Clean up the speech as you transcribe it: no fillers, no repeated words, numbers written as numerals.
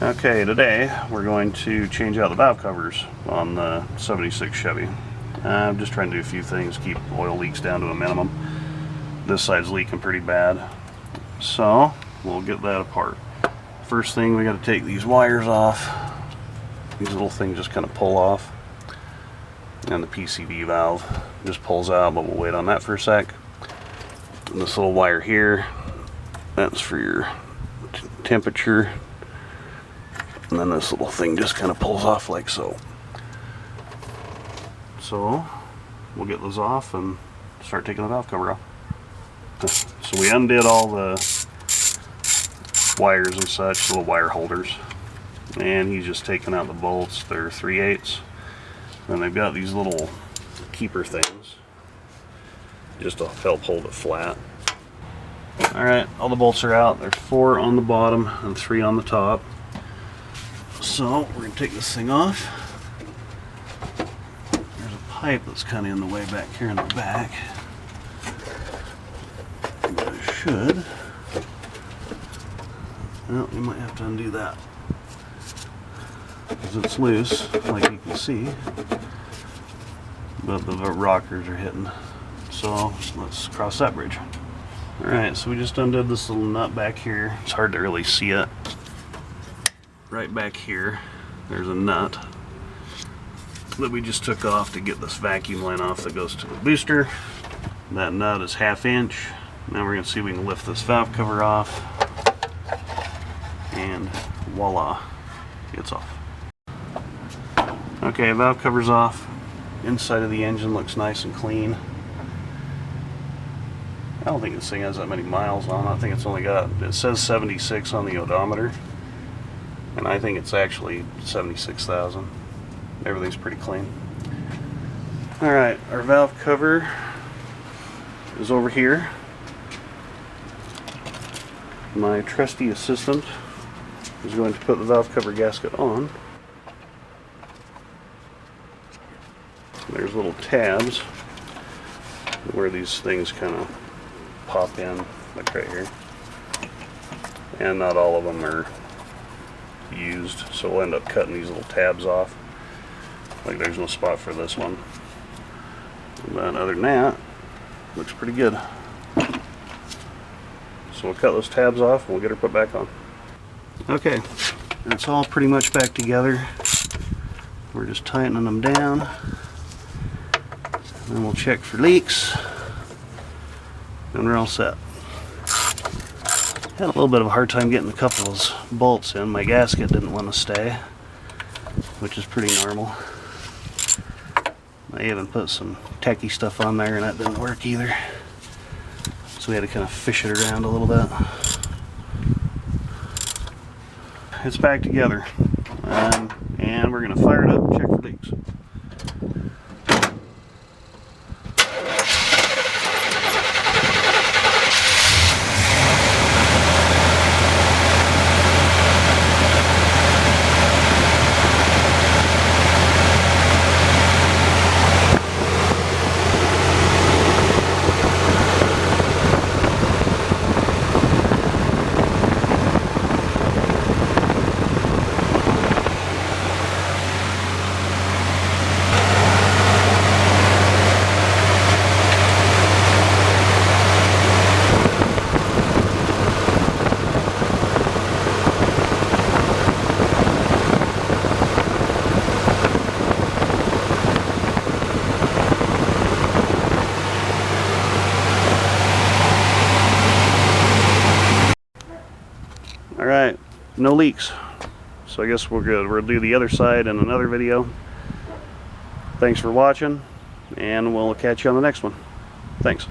Okay, today we're going to change out the valve covers on the 76 Chevy. I'm just trying to do a few things, keep oil leaks down to a minimum. This side's leaking pretty bad, so we'll get that apart. First thing, we got to take these wires off. These little things just kind of pull off, and the PCV valve just pulls out, but we'll wait on that for a sec. And this little wire here, that's for your temperature. And then this little thing just kind of pulls off like so. So we'll get those off and start taking the valve cover off. So we undid all the wires and such, little wire holders, and he's just taking out the bolts. They're 3/8, and they've got these little keeper things just to help hold it flat. Alright, all the bolts are out. There's 4 on the bottom and 3 on the top. So we're going to take this thing off. There's a pipe that's kind of in the way back here in the back. But it should. Well, you might have to undo that because it's loose, like you can see. But the rockers are hitting. So let's cross that bridge. Alright, so we just undid this little nut back here. It's hard to really see it. Right back here, there's a nut that we just took off to get this vacuum line off that goes to the booster. That nut is 1/2 inch. Now we're going to see if we can lift this valve cover off, and voila, it's off. Okay, valve cover's off. Inside of the engine looks nice and clean. I don't think this thing has that many miles on it. I think it's only got, it says 76 on the odometer, and I think it's actually 76,000. Everything's pretty clean. Alright, our valve cover is over here. My trusty assistant is going to put the valve cover gasket on. There's little tabs where these things kind of pop in, like right here. And not all of them are used, so we'll end up cutting these little tabs off. Like there's no spot for this one. But other than that, looks pretty good. So we'll cut those tabs off and we'll get her put back on. Okay, it's all pretty much back together. We're just tightening them down. And then we'll check for leaks. And we're all set. Had a little bit of a hard time getting a couple of those bolts in. My gasket didn't want to stay, which is pretty normal. I even put some tacky stuff on there and that didn't work either. So we had to kind of fish it around a little bit. It's back together. And we're going to fire it up and check for leaks. Alright, no leaks. So I guess we're good. We'll do the other side in another video. Thanks for watching, and we'll catch you on the next one. Thanks.